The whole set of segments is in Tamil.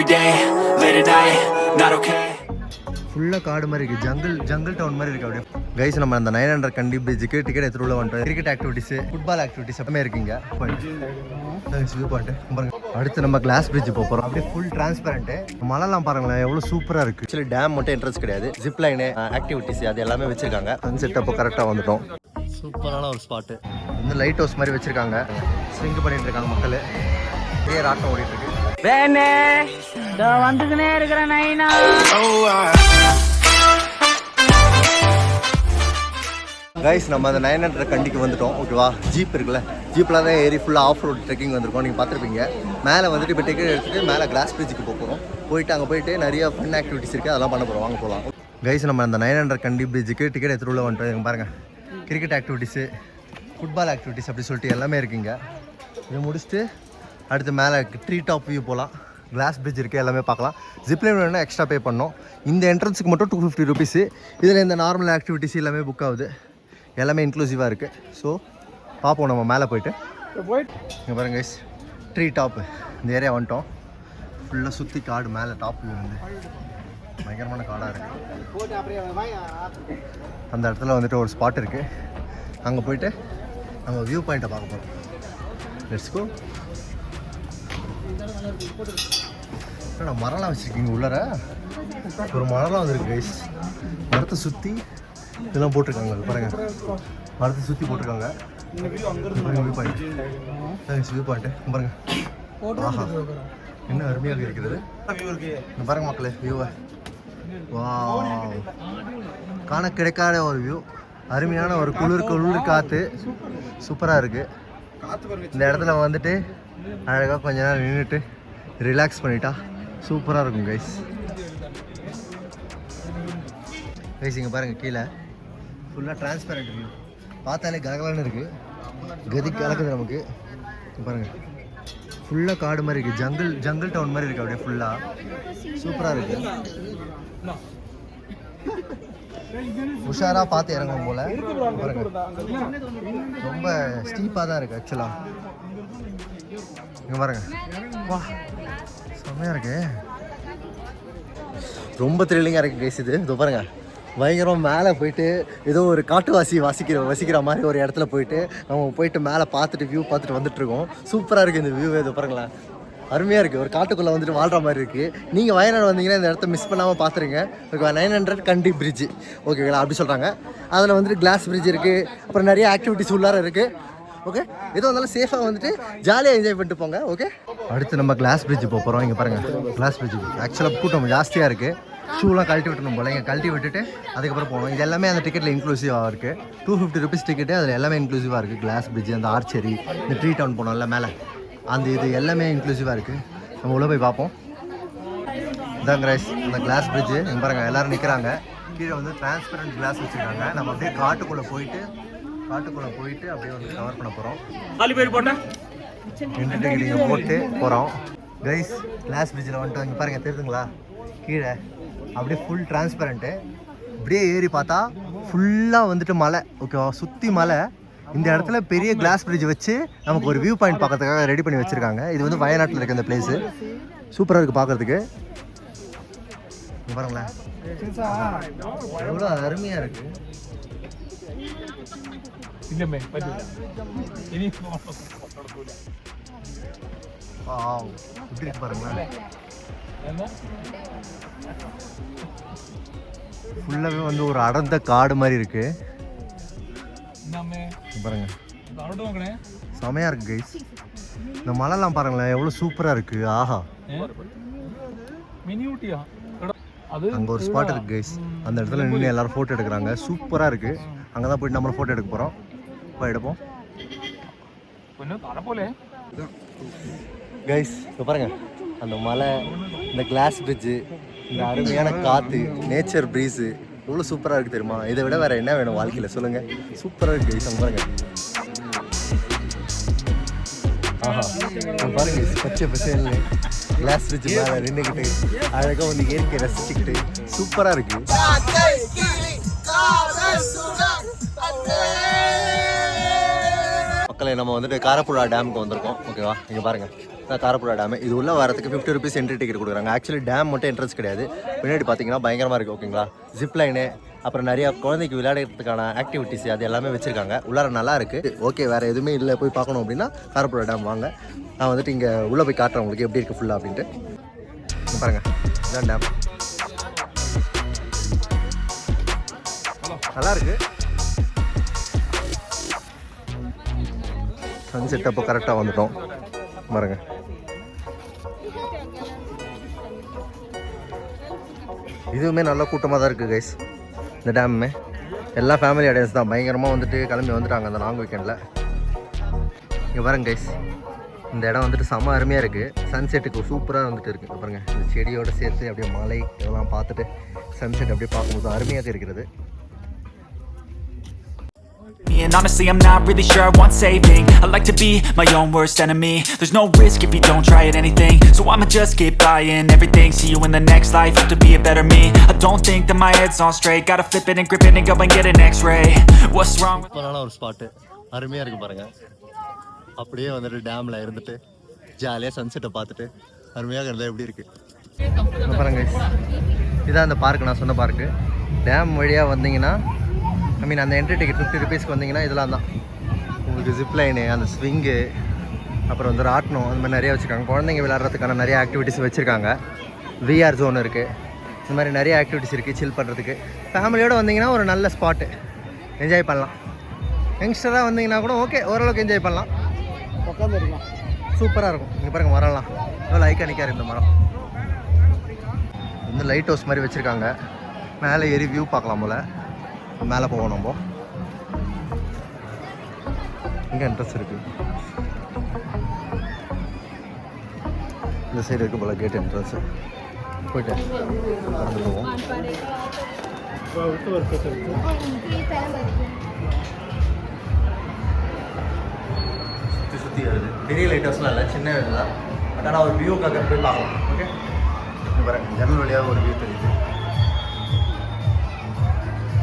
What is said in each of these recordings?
every day, late at night, not okay. ஃபுல்லாக காடு மாதிரி இருக்குது, ஜங்கிள் டவுன் மாதிரி இருக்குது. அப்படியே கைஸ் நம்ம அந்த 900 கண்டி பிரிட்ஜுக்கு டிக்கெட் எடுத்துகிட்டு உள்ள வந்துட்டோம். கிரிக்கெட் ஆக்டிவிட்டிஸு, ஃபுட்பால் ஆக்டிவிட்டிஸ் எப்பவுமே இருக்குங்க. வியூ பாயிண்ட் பாருங்க. அடுத்து நம்ம கிளாஸ் பிரிட்ஜ் போகிறோம். அப்படியே ஃபுல் டிரான்ஸ்பரண்ட்டு. மழைலாம் பாருங்களேன் எவ்வளோ சூப்பராக இருக்குது. ஆக்சுவலி டேம் மட்டும் என்ட்ரன்ஸ் கிடையாது, ஜிப் லைனு ஆக்டிவிட்டிஸ் அது எல்லாமே வச்சிருக்காங்க. சன்செட் அப்போ கரெக்டாக வந்துட்டோம். சூப்பரான ஒரு ஸ்பாட்டு. வந்து லைட் ஹவுஸ் மாதிரி வச்சிருக்காங்க. ஸ்விங் பண்ணிட்டு இருக்காங்க மக்கள். பெரிய ராட்டம் ஓடிட்டு இருக்கு. வந்துக்கினே இருக்கிற நைனா. கைஸ் நம்ம அந்த 900 கண்டிக்கு வந்துட்டோம். ஓகேவா, ஜீப் இருக்குல்ல, ஜீப்பில் தான் ஏறி ஃபுல்லாக ஆஃப் ரோட் ட்ரெக்கிங் வந்திருக்கோம். நீங்கள் பார்த்துருப்பீங்க. மேலே வந்துட்டு இப்போ டிக்கெட் எடுத்துகிட்டு மேலே கிளாஸ் பிரிட்ஜுக்கு போகிறோம். போயிட்டு அங்கே போயிட்டு நிறைய ஃபன் ஆக்டிவிட்டிஸ் இருக்குது, அதெல்லாம் பண்ண போகிறோம். வாங்க போகலாம். கைஸ் நம்ம அந்த 900 கண்டி பிரிட்ஜுக்கு டிக்கெட் எடுத்துகிட்டு உள்ள வந்துட்டோம். இங்கே பாருங்கள், கிரிக்கெட் ஆக்டிவிட்டிஸு, ஃபுட்பால் ஆக்டிவிட்டிஸ் அப்படி சொல்லிட்டு எல்லாமே இருக்குங்க. இதை முடிச்சுட்டு அடுத்து மேலே ட்ரீ டாப் வியூ போகலாம். கிளாஸ் பிரிட்ஜ் இருக்குது, எல்லாமே பார்க்கலாம். ஜிப்லைன் வேணும்னா எக்ஸ்ட்ரா பே பண்ணோம். இந்த என்ட்ரன்ஸுக்கு மட்டும் 250 ருபீஸு. இதில் இந்த நார்மல் ஆக்டிவிட்டிஸ் எல்லாமே புக் ஆகுது, எல்லாமே இன்க்ளூசிவாக இருக்குது. ஸோ பார்ப்போம் நம்ம மேலே போயிட்டு. இங்கே பாருங்க கைஸ், ட்ரீ டாப்பு இந்த ஏரியா வந்துட்டோம். ஃபுல்லாக சுற்றி காடு, மேலே டாப் வியூ வந்து பயங்கரமான காடாக இருக்குது. அந்த இடத்துல வந்துட்டு ஒரு ஸ்பாட் இருக்குது, அங்கே போயிட்டு நம்ம வியூ பாயிண்ட்டை பார்க்க போகிறோம். Let's go. மரம்லாம் வச்சுருக்கீங்க உள்ளார, ஒரு மரம்லாம் வந்துருக்கு கைஸ். மரத்தை சுற்றி இதெல்லாம் போட்டிருக்காங்க. அது பாருங்கள், மரத்தை சுற்றி போட்டிருக்காங்க. வியூ பாயிண்ட், வியூ பாயிண்ட்டு பாருங்கள். ஆஹா, இன்னும் அருமையாக இருக்கிறது. இந்த பாருங்க மக்களே வியூவை. வா, காண கிடைக்காத ஒரு வியூ, அருமையான ஒரு குளிர் காற்று, சூப்பராக இருக்குது. இந்த இடத்துல வந்துட்டு அழகாக கொஞ்ச நேரம் நின்றுட்டு ரிலாக்ஸ் பண்ணிட்டா சூப்பராக இருக்கும் கைஸ். கைஸ் இங்கே பாருங்கள், கீழே ஃபுல்லாக டிரான்ஸ்பரண்ட் வியூ, பார்த்தாலே கலகலன்னு இருக்குது. கதி கலக்குது நமக்கு. பாருங்கள், ஃபுல்லாக காடு மாதிரி இருக்குது, ஜங்கிள் டவுன் மாதிரி இருக்குது. அப்படியே ஃபுல்லாக சூப்பராக இருக்குது. உஷாராக பார்த்து இறங்கும் போல் பாருங்க. ரொம்ப ஸ்டீப்பாக தான் இருக்குது ஆக்சுவலாக. இங்கே பாருங்க, வா செம்மையாக இருக்கு, ரொம்ப த்ரில்லிங்காக இருக்குது கைஸ். இது பாருங்கள், பயங்கரம். மேலே போயிட்டு ஏதோ ஒரு காட்டுவாசி வசிக்கிற மாதிரி ஒரு இடத்துல போயிட்டு நம்ம போயிட்டு மேலே பார்த்துட்டு வியூ பார்த்துட்டு வந்துட்டுருக்கோம். சூப்பராக இருக்குது இந்த வியூ. இது பாருங்களேன், அருமையாக இருக்குது. ஒரு காட்டுக்குள்ளே வந்துட்டு வாழ்கிற மாதிரி இருக்குது. நீங்கள் வயநாடு வந்தீங்கன்னா இந்த இடத்த மிஸ் பண்ணாமல் பார்த்துருங்க. ஓகேவா, 900 கண்டி பிரிட்ஜ் ஓகேங்களா அப்படி சொல்கிறாங்க. அதில் வந்துட்டு கிளாஸ் பிரிட்ஜ் இருக்குது, அப்புறம் நிறைய ஆக்டிவிட்டிஸ் உள்ளார இருக்குது. ஓகே, எதுவும் இருந்தாலும் சேஃபாக வந்துட்டு ஜாலியாக என்ஜாய் பண்ணிட்டு போங்க. ஓகே, அடுத்து நம்ம கிளாஸ் பிரிட்ஜ் போகிறோம். இங்கே பாருங்கள், கிளாஸ் பிரிட்ஜ் ஆக்சுவலாக கூட்டம் ஜாஸ்தியாக இருக்குது. ஷூலாம் கழட்டி விட்டணும் போல். இங்கே கழட்டி விட்டுட்டு அதுக்கப்புறம் போகணும். இது எல்லாமே அந்த டிக்கெட்டில் இன்க்ளூசிவாக இருக்குது. 250 ருபீஸ் டிக்கெட்டு, அதில் எல்லாமே இன்க்ளூசிவாக இருக்குது. கிளாஸ் பிரிட்ஜ், அந்த ஆர்ச்சரி, இந்த ட்ரீ டவுன் போனோம்ல மேலே, அந்த இது எல்லாமே இன்க்ளூசிவாக இருக்குது. நம்ம உள்ளே போய் பார்ப்போம். இதாங்க ரைஸ் அந்த கிளாஸ் பிரிட்ஜு. இங்கே பாருங்கள், எல்லோரும் நிற்கிறாங்க. கீழே வந்து டிரான்ஸ்பரண்ட் கிளாஸ் வச்சுருக்காங்க. நம்ம அப்படியே காட்டுக்குள்ளே போயிட்டு அப்படியே வந்து கவர் பண்ண போகிறோம். டிக்கெட் போட்டு போகிறோம் கைஸ். கிளாஸ் பிரிட்ஜில் வந்துட்டு இங்கே பாருங்கள், தெரியுதுங்களா, கீழே அப்படியே ஃபுல் டிரான்ஸ்பரண்ட்டு. அப்படியே ஏறி பார்த்தா ஃபுல்லாக வந்துட்டு மலை. ஓகேவா, சுற்றி மலை. இந்த இடத்துல பெரிய கிளாஸ் பிரிட்ஜ் வச்சு நமக்கு ஒரு வியூ பாயிண்ட் பார்க்கறதுக்காக ரெடி பண்ணி வச்சுருக்காங்க. இது வந்து வயநாட்டில் இருக்க இந்த பிளேஸு. சூப்பராக இருக்குது பார்க்குறதுக்கு. பாருங்களேன், எவ்வளோ அருமையாக இருக்குது. எப்படி இருக்கு பாருங்களேன். ஃபுல்லாகவே வந்து ஒரு அடர்ந்த காடு மாதிரி இருக்கு பாருங்க. செமையா இருக்கு கைஸ். இந்த மலைலாம் பாருங்களேன் எவ்வளோ சூப்பராக இருக்கு. ஆஹா, அங்கே ஒரு ஸ்பாட் இருக்கு கைஸ். அந்த இடத்துல நின்று எல்லாரும் ஃபோட்டோ எடுக்கிறாங்க. சூப்பராக இருக்கு. அங்கே தான் போயிட்டு நம்மளும் ஃபோட்டோ எடுக்க போகிறோம். போய் எடுப்போம் கைஸ். இப்போ பாருங்க, அந்த மலை, இந்த கிளாஸ் பிரிட்ஜு, இந்த அருமையான காற்று, நேச்சர் ப்ரீஸு எவ்வளோ சூப்பராக இருக்குது தெரியுமா. இதை விட வேறு என்ன வேணும் வாழ்க்கையில் சொல்லுங்கள். சூப்பராக இருக்குது கைஸ். அங்கே பாருங்க. ஆஹா, பாருங்க பச்சை பசேல்னு கிளாஸ் பிரிட்ஜ் மேலே நின்றுக்கிட்டு அழகாக வந்து இயற்கை ரசிச்சுக்கிட்டு சூப்பராக இருக்குது. மக்களை நம்ம வந்துட்டு காரப்புழா டேமுக்கு வந்திருக்கோம். ஓகேவா, இங்கே பாருங்கள் காரப்புழா டேம். இது உள்ள வரதுக்கு 50 rupees என்ட்ரி டிக்கெட் கொடுக்குறாங்க. ஆக்சுவலி டேம் மட்டும் என்ட்ரன்ஸ் கிடையாது. பின்னாடி பார்த்தீங்கன்னா பயங்கரமாக இருக்குது. ஓகேங்களா, ஜிப்லைனு அப்புறம் நிறையா குழந்தைக்கு விளையாடுறதுக்கான ஆக்டிவிட்டிஸ் அது எல்லாமே வச்சுருக்காங்க. உள்ளார நல்லா இருக்குது. ஓகே, வேறு எதுவுமே இல்லை போய் பார்க்கணும் அப்படின்னா காரப்புழா டேம் வாங்க. நான் வந்துட்டு இங்கே உள்ளே போய் காட்டுறேன் உங்களுக்கு எப்படி இருக்குது ஃபுல்லாக அப்படின்ட்டு. பாருங்கள், இதுதான் டேம். நல்லா இருக்குது. சன்செட் அப்போ கரெக்டாக வந்துட்டோம் பாருங்க. இதுவுமே நல்ல கூட்டமாக தான் இருக்குது கைஸ். இந்த டேமுமே எல்லா ஃபேமிலி ஆடியன்ஸ் தான் பயங்கரமாக வந்துட்டு கிளம்பி வந்துட்டாங்க அந்த லாங் வீக்கெண்டில். இங்கே பாருங்க கைஸ், இந்த இடம் வந்துட்டு செம்ம அருமையாக இருக்குது. சன்செட்டுக்கு சூப்பராக வந்துட்டு இருக்குது பாருங்கள். இந்த செடியோடு சேர்த்து அப்படியே மலை இதெல்லாம் பார்த்துட்டு சன்செட் அப்படியே பார்க்கும்போது அருமையாக இருக்கிறது. And honestly I'm not really sure I want saving. I like to be my own worst enemy. There's no risk if you don't try at anything, so I'ma just keep buying everything. See you in the next life, have to be a better me. I don't think that my head's on straight. Gotta flip it and grip it and go and get an x-ray. What's wrong with... ஒரு ஸ்பாட்டு அருமையாக இருக்குது பாருங்கள். அப்படியே வந்துட்டு டேமில் இருந்துட்டு ஜாலியாக சன்செட்டை பார்த்துட்டு அருமையாக இருந்தால் எப்படி இருக்குது பாருங்க. இதான் அந்த பார்க்கு, நான் சொன்ன பார்க்கு. டேம் வழியாக வந்தீங்கன்னா அந்த என்ட்ரி டிக்கெட் 50 rupeesக்கு வந்தீங்கன்னா இதெல்லாம் தான் உங்களுக்கு ஜிப்லைனு, அந்த ஸ்விங்கு, அப்புறம் வந்து ராட்னம், அந்த மாதிரி நிறையா வச்சுருக்காங்க. குழந்தைங்க விளையாடுறதுக்கான நிறைய ஆக்டிவிட்டிஸ் வச்சுருக்காங்க. விஆர் ஜோன் இருக்குது. இந்த மாதிரி நிறைய ஆக்டிவிட்டிஸ் இருக்குது சில் பண்ணுறதுக்கு. ஃபேமிலியோடு வந்தீங்கன்னா ஒரு நல்ல ஸ்பாட்டு, என்ஜாய் பண்ணலாம். யங்ஸ்டராக வந்தீங்கன்னா கூட ஓகே, ஓரளவுக்கு என்ஜாய் பண்ணலாம், உட்காந்துருக்கலாம், சூப்பராக இருக்கும். இங்கே பாருங்கள் மரம்லாம் எவ்வளோ ஐக்கானிக்காக இந்த மரம். வந்து லைட் ஹவுஸ் மாதிரி வச்சுருக்காங்க. மேலே ஏறி வியூ பார்க்கலாம் போல். மேலே போவோம் நம்ம. இங்கே என்ட்ரன்ஸ் இருக்குது. இந்த சைடு இருக்குது போல் கேட் என்ட்ரன்ஸு. போயிட்டு நடந்து போவோம். சுற்றி வருது. பெரிய லைட் ஹவுஸ்லாம் இல்லை, சின்ன இது தான். பட் ஆனால் ஒரு வியூக்காக போய் பார்க்கலாம். ஓகே, பாருங்க ஜன்னல் வழியாக ஒரு வியூ தெரியுது.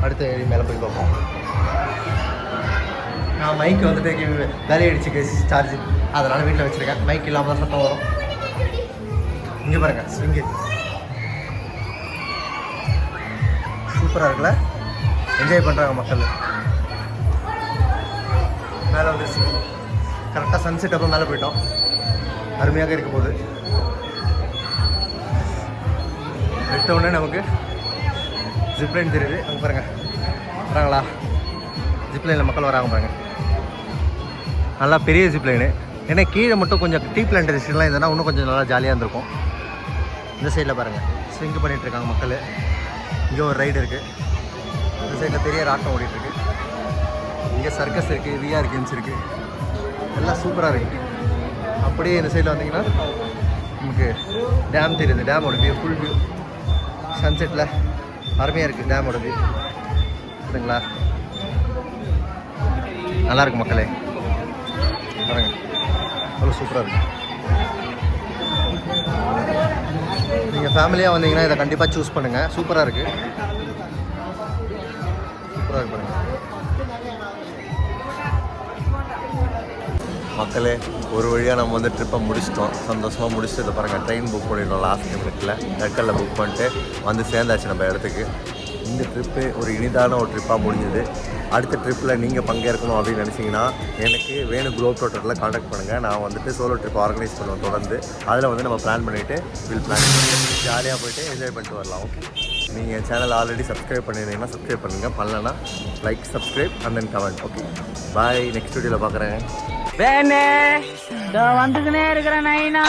அடுத்த ஏறி மேலே போய் பார்ப்போம். நான் மைக் வந்துட்டு வேலையடிச்சு சார்ஜ், அதனால் வீட்டில் வச்சுருக்கேன். மைக் இல்லாமல் தான் சத்தம் வரும். இங்கே பாருங்க ஸ்விங்கு சூப்பராக இருக்குல்ல, என்ஜாய் பண்ணுறாங்க மக்கள். மேலே வந்துருச்சு. கரெக்டாக சன்செட் அப்போ மேலே போயிட்டோம். அருமையாக இருக்க போகுது. எடுத்த உடனே நமக்கு ஜிப்லைன் தெரியுது. அங்கே பாருங்கள் வராங்களா, ஜிப்லைனில் மக்கள் வராங்க பாருங்கள். நல்லா பெரிய ஜிப்லைனு. ஏன்னா கீழே மட்டும் கொஞ்சம் டீ பிளான்டேஷன்லாம் இருந்ததுன்னா இன்னும் கொஞ்சம் நல்லா ஜாலியாக இருந்திருக்கும். இந்த சைடில் பாருங்கள் ஸ்விங்கு பண்ணிகிட்ருக்காங்க மக்கள். இங்கே ஒரு ரைடு இருக்குது. இந்த சைடில் பெரிய ராட்டம் ஓடிட்டுருக்கு. இங்கே சர்க்கஸ் இருக்குது, விஆர் கேம்ஸ் இருக்குது, எல்லாம் சூப்பராக இருக்குது. அப்படியே இந்த சைடில் வந்தீங்கன்னா நமக்கு டேம் தெரியுது. டேமோட வியூ ஃபுல் வியூ சன்செட்டில் அருமையாக இருக்குது. டேமோட வியூ சரிங்களா, நல்லாயிருக்கு மக்களே. பாருங்க அவ்வளோ சூப்பராக இருக்குது. நீங்கள் ஃபேமிலியாக வந்தீங்கன்னா இதை கண்டிப்பாக சூஸ் பண்ணுங்கள். சூப்பராக இருக்குது, சூப்பராக இருக்கு பாருங்கள் மக்களே. ஒரு வழியாக நம்ம வந்து ட்ரிப்பை முடிச்சிட்டோம், சந்தோஷமாக முடிச்சுட்டு இதை பாருங்கள் ட்ரெயின் புக் பண்ணிட்டோம். லாஸ்ட் நிமிஷத்தில் ரெக்கலில் புக் பண்ணிட்டு வந்து சேர்ந்தாச்சு நம்ம இடத்துக்கு. இந்த ட்ரிப்பு ஒரு இனிதான ஒரு ட்ரிப்பாக முடிஞ்சுது. அடுத்த ட்ரிப்பில் நீங்கள் பங்கேற்கணும் அப்படின்னு நினச்சிங்கன்னா எனக்கு வேணும் குளோப் ட்ரோட்டரில் காண்டாக்ட் பண்ணுங்கள். நான் வந்துட்டு சோலோ ட்ரிப் ஆர்கனைஸ் பண்ணுவோம் தொடர்ந்து. அதில் வந்து நம்ம பிளான் பண்ணிவிட்டு பிளான் பண்ணி ஜாலியாக போய்ட்டு என்ஜாய் பண்ணிட்டு வரலாம். ஓகே, நீங்கள் என் சேனல் ஆல்ரெடி சப்ஸ்கிரைப் பண்ணியிருந்தீங்கன்னா சப்ஸ்கிரைப் பண்ணுங்கள், பண்ணலன்னா like, subscribe and then comment. Okay, bye. Next வீடியோவில் பார்க்குறேன். வந்துக்கினே இருக்கிற நைனா